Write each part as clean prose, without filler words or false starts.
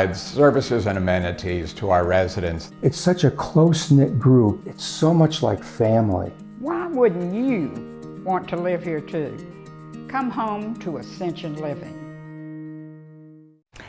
Services and amenities to our residents. It's such a close-knit group. It's so much like family. Why wouldn't you want to live here too? Come home to Ascension Living.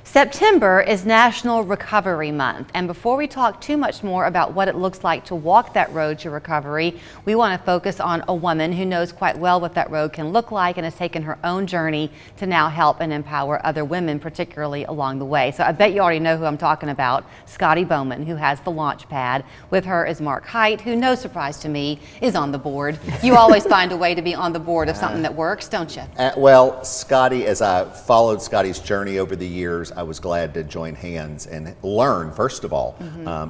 September is National Recovery Month, and before we talk too much more about what it looks like to walk that road to recovery, we want to focus on a woman who knows quite well what that road can look like and has taken her own journey to now help and empower other women, particularly along the way. So I bet you already know who I'm talking about, Scottie Bowman, who has the launch pad. With her is Mark Height, who, no surprise to me, is on the board. You always find a way to be on the board of something that works, don't you? Well, Scottie, as I followed Scottie's journey over the years, I was glad to join hands and learn, first of all,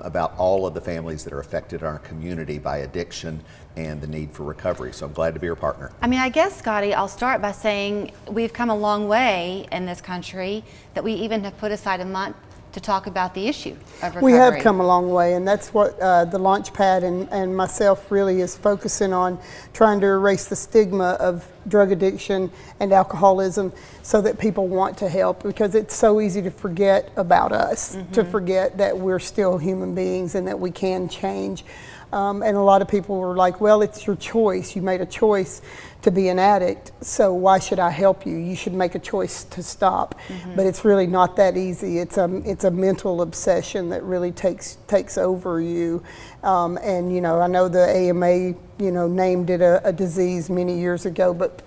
about all of the families that are affected in our community by addiction and the need for recovery. So I'm glad to be your partner. I mean, I guess, Scottie, I'll start by saying we've come a long way in this country that we even have put aside a month to talk about the issue of recovery. We have come a long way, and that's what the Launchpad and myself really is focusing on, trying to erase the stigma of drug addiction and alcoholism so that people want to help, because it's so easy to forget about us, to forget that we're still human beings and that we can change. And a lot of people were like, well, it's your choice. You made a choice to be an addict, so why should I help you? You should make a choice to stop. But it's really not that easy. It's a mental obsession that really takes over you. And you know, I know the AMA, named it a disease many years ago, but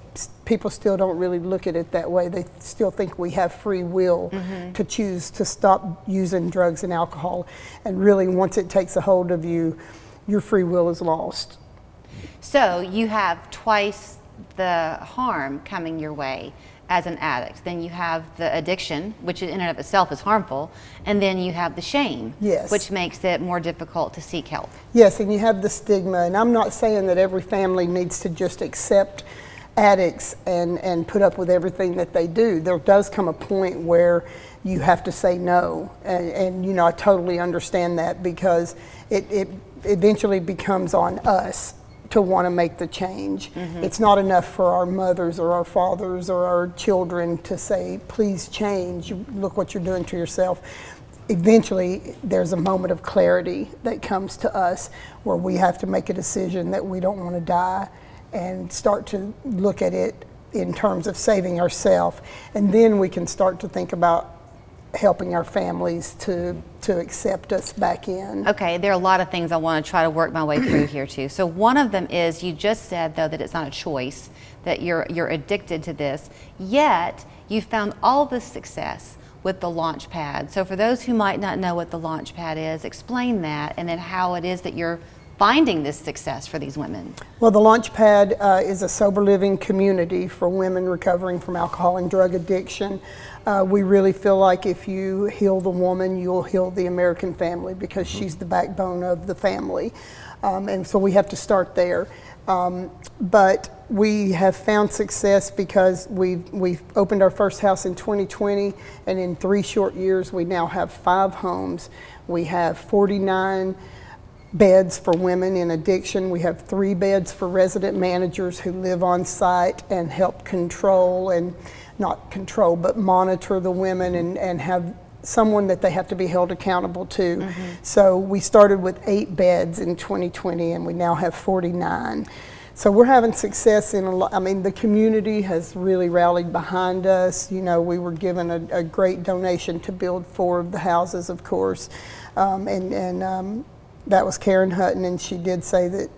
people still don't really look at it that way. They still think we have free will to choose to stop using drugs and alcohol. And really, once it takes a hold of you, your free will is lost. So you have twice the harm coming your way as an addict. Then you have the addiction, which in and of itself is harmful, and then you have the shame, which makes it more difficult to seek help. Yes, and you have the stigma, and I'm not saying that every family needs to just accept addicts and put up with everything that they do. There does come a point where you have to say no, and I totally understand that, because it eventually becomes on us to want to make the change. It's not enough for our mothers or our fathers or our children to say, please change, look what you're doing to yourself. Eventually, there's a moment of clarity that comes to us where we have to make a decision that we don't want to die and start to look at it in terms of saving ourselves. And then we can start to think about helping our families to accept us back in. Okay, there are a lot of things I want to try to work my way through here too. So one of them is, you just said though that it's not a choice, that you're addicted to this, yet you found all this success with the Launchpad. So for those who might not know what the Launchpad is, explain that, and then how it is that you're finding this success for these women. Well, the Launchpad is a sober living community for women recovering from alcohol and drug addiction. We really feel like if you heal the woman, you'll heal the American family, because she's the backbone of the family. And so we have to start there. But we have found success because we've opened our first house in 2020, and in 3 short years we now have 5 homes. We have 49 beds for women in addiction. We have 3 beds for resident managers who live on site and help control, and not control, but monitor the women and have someone that they have to be held accountable to. So we started with 8 beds in 2020, and we now have 49. So we're having success in a lot. I mean, the community has really rallied behind us. We were given a great donation to build 4 of the houses, of course. That was Karen Hutton, and she did say that,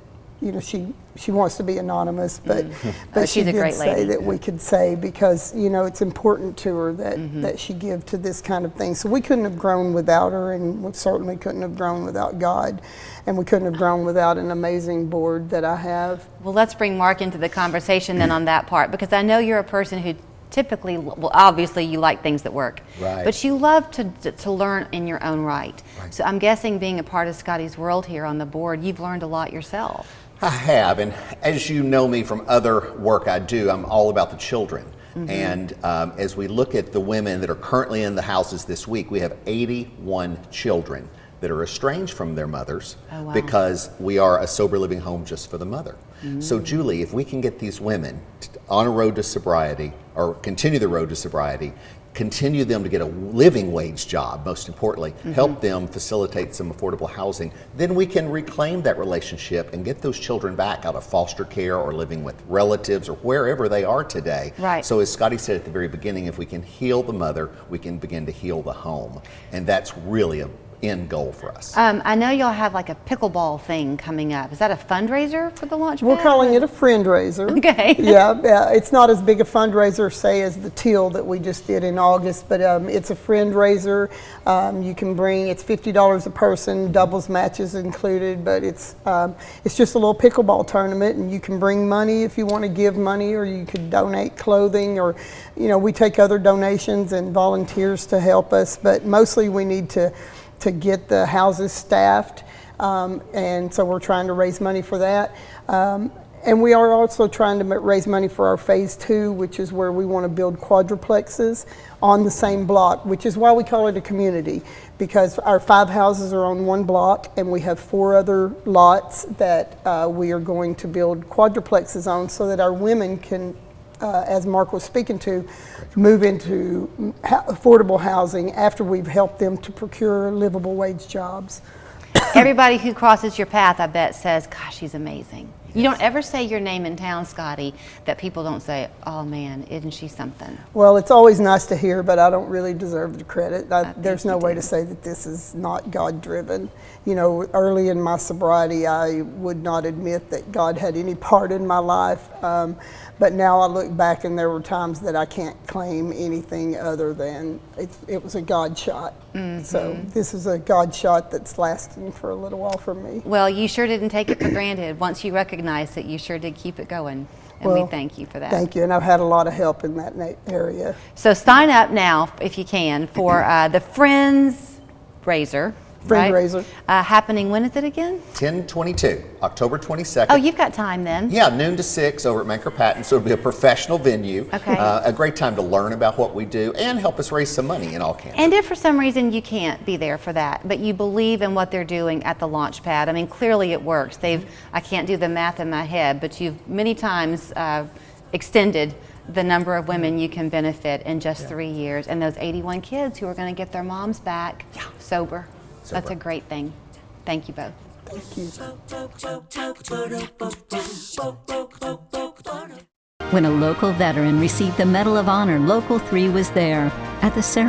she wants to be anonymous, but she she's a did great say lady. that we could say, because it's important to her that she give to this kind of thing. So we couldn't have grown without her, and we certainly couldn't have grown without God, and we couldn't have grown without an amazing board that I have. Well, let's bring Mark into the conversation then on that part, because I know you're a person who typically, well, obviously you like things that work, but you love to learn in your own right. So I'm guessing, being a part of Scottie's world here on the board, you've learned a lot yourself. I have, and as you know me from other work I do, I'm all about the children. And as we look at the women that are currently in the houses this week, we have 81 children that are estranged from their mothers because we are a sober living home just for the mother. So Julie, if we can get these women on a road to sobriety, or continue the road to sobriety, continue them to get a living wage job, most importantly, help them facilitate some affordable housing, then we can reclaim that relationship and get those children back out of foster care or living with relatives or wherever they are today. Right. So as Scottie said at the very beginning, if we can heal the mother, we can begin to heal the home. And that's really a end goal for us. I know y'all have like a pickleball thing coming up. Is that a fundraiser for the launch pad? We're calling it a friend-raiser. Okay. Yeah, it's not as big a fundraiser, say, as the teal that we just did in August, but it's a friend-raiser. You can bring, it's $50 a person, doubles matches included, but it's just a little pickleball tournament, and you can bring money if you want to give money, or you could donate clothing, or, you know, we take other donations and volunteers to help us, but mostly we need to get the houses staffed, and so we're trying to raise money for that. And we are also trying to raise money for our phase 2, which is where we want to build quadruplexes on the same block, which is why we call it a community, because our 5 houses are on one block and we have 4 other lots that we are going to build quadruplexes on so that our women can, as Mark was speaking to, move into affordable housing after we've helped them to procure livable wage jobs. Everybody who crosses your path, I bet, says, gosh, she's amazing. You don't ever say your name in town, Scottie, that people don't say, oh man, isn't she something? Well, it's always nice to hear, but I don't really deserve the credit. There's no way to say that this is not God-driven. You know, early in my sobriety, I would not admit that God had any part in my life. But now I look back and there were times that I can't claim anything other than it was a God shot. So this is a God shot that's lasting for a little while for me. Well, you sure didn't take it for granted. Once you recognized it, you sure did keep it going. And we thank you for that. Thank you, and I've had a lot of help in that area. So sign up now, if you can, for the Friends Raiser. Friend-raiser. Happening, when is it again? 10/22, October 22nd. Oh, you've got time then. Yeah, noon to 6 over at Manker Patton, so it'll be a professional venue. Okay. A great time to learn about what we do and help us raise some money in all candor. And if for some reason you can't be there for that, but you believe in what they're doing at the launch pad, I mean, clearly it works. I can't do the math in my head, but you've many times extended the number of women you can benefit in just 3 years, and those 81 kids who are going to get their moms back sober. That's a great thing. Thank you both. Thank you. When a local veteran received the Medal of Honor, Local 3 was there at the ceremony.